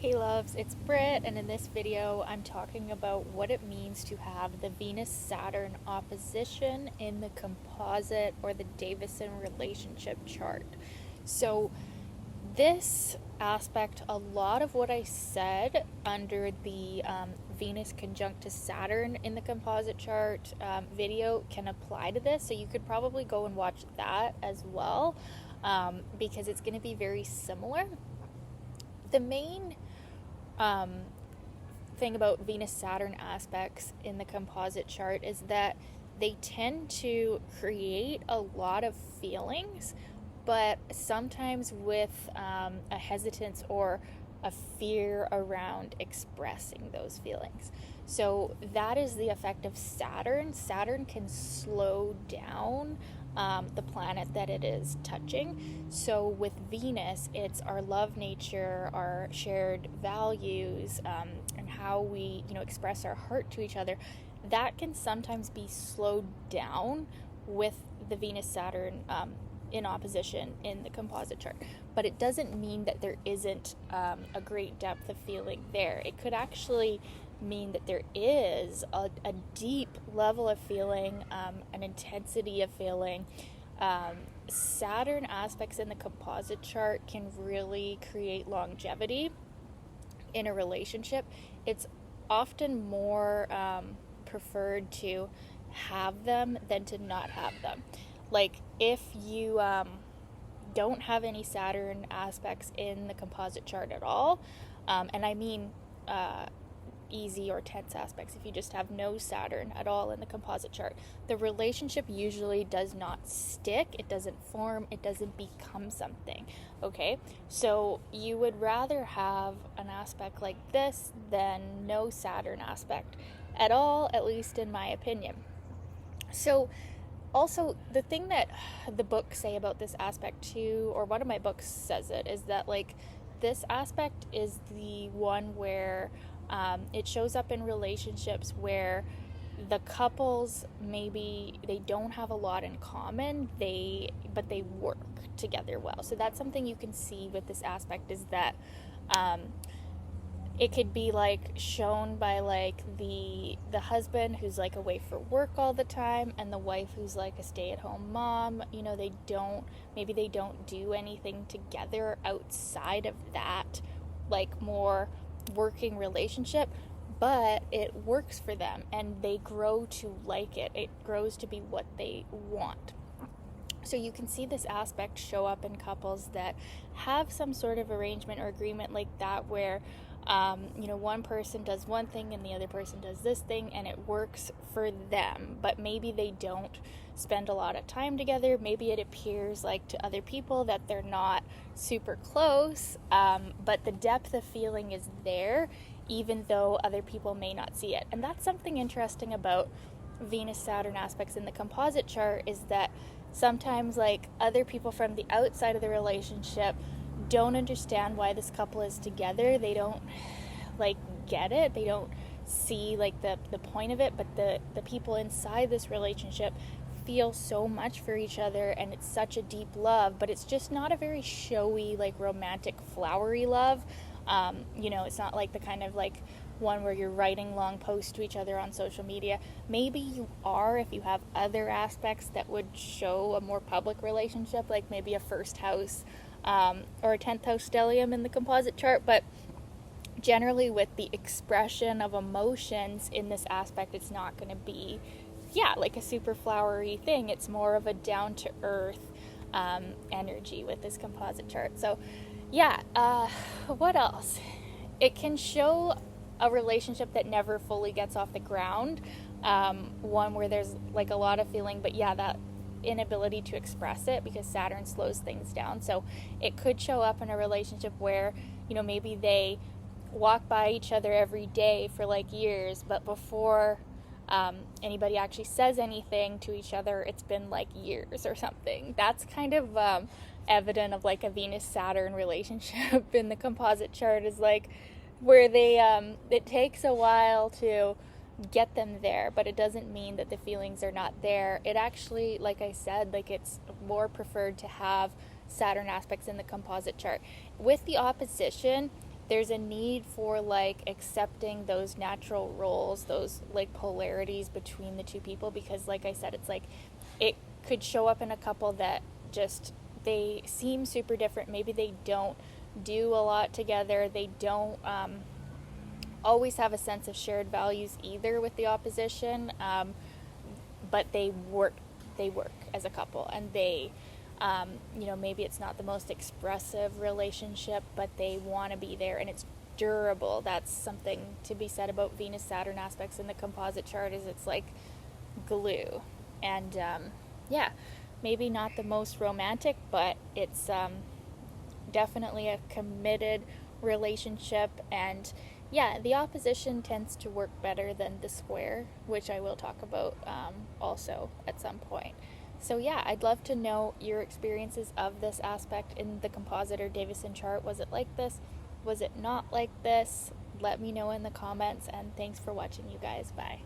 Hey loves, it's Britt, and in this video I'm talking about what it means to have the Venus-Saturn opposition in the composite or the Davison relationship chart. So this aspect, a lot of what I said under the Venus conjunct to Saturn in the composite chart video can apply to this, so you could probably go and watch that as well, because it's going to be very similar. The main thing about Venus-Saturn aspects in the composite chart is that they tend to create a lot of feelings, but sometimes with a hesitance or a fear around expressing those feelings. So that is the effect of Saturn. Saturn can slow down the planet that it is touching. So with Venus, it's our love nature, our shared values, and how we, express our heart to each other. That can sometimes be slowed down with the Venus-Saturn in opposition in the composite chart. But it doesn't mean that there isn't a great depth of feeling there. It could actually mean that there is a deep level of feeling, an intensity of feeling. Saturn aspects in the composite chart can really create longevity in a relationship. It's often more preferred to have them than to not have them. Like if you don't have any Saturn aspects in the composite chart at all, and I mean easy or tense aspects, if you just have no Saturn at all in the composite chart, the relationship usually does not stick, it doesn't form, it doesn't become something. Okay, so you would rather have an aspect like this than no Saturn aspect at all, at least in my opinion. So also, the thing that the books say about this aspect too, or one of my books says it, is that this aspect is the one where it shows up in relationships where the couples, maybe they don't have a lot in common, but they work together well. So that's something you can see with this aspect, is that it could be shown by the husband who's away for work all the time, and the wife who's a stay-at-home mom. They don't do anything together outside of that more working relationship, but it works for them and they grow to like it. It grows to be what they want. So you can see this aspect show up in couples that have some sort of arrangement or agreement like that, where one person does one thing and the other person does this thing, and it works for them, but maybe they don't spend a lot of time together. Maybe it appears to other people that they're not super close, but the depth of feeling is there, even though other people may not see it. And that's something interesting about Venus-Saturn aspects in the composite chart, is that sometimes other people from the outside of the relationship don't understand why this couple is together. They don't get it. They don't see the point of it, but the people inside this relationship feel so much for each other, and it's such a deep love, but it's just not a very showy romantic flowery love. It's not the kind of one where you're writing long posts to each other on social media. Maybe you are if you have other aspects that would show a more public relationship, like maybe a first house or a 10th house stellium in the composite chart. But generally with the expression of emotions in this aspect, it's not going to be a super flowery thing. It's more of a down to earth energy with this composite chart. So what else? It can show a relationship that never fully gets off the ground, one where there's a lot of feeling, but that inability to express it because Saturn slows things down. So it could show up in a relationship where maybe they walk by each other every day for years, but before anybody actually says anything to each other, it's been years or something. That's kind of evident of a Venus-Saturn relationship in the composite chart, is where they it takes a while to get them there, but it doesn't mean that the feelings are not there. It actually, like I said, it's more preferred to have Saturn aspects in the composite chart. With the opposition, there's a need for like accepting those natural roles, those like polarities between the two people, because like I said, it's like it could show up in a couple that just they seem super different. Maybe they don't do a lot together. They don't always have a sense of shared values either with the opposition, but they work as a couple, and they maybe it's not the most expressive relationship, but they want to be there, and it's durable. That's something to be said about Venus Saturn aspects in the composite chart, is it's like glue. And yeah, maybe not the most romantic, but it's definitely a committed relationship. And yeah, the opposition tends to work better than the square, which I will talk about also at some point. So yeah, I'd love to know your experiences of this aspect in the composite or Davison chart. Was it like this? Was it not like this? Let me know in the comments, and thanks for watching, you guys. Bye.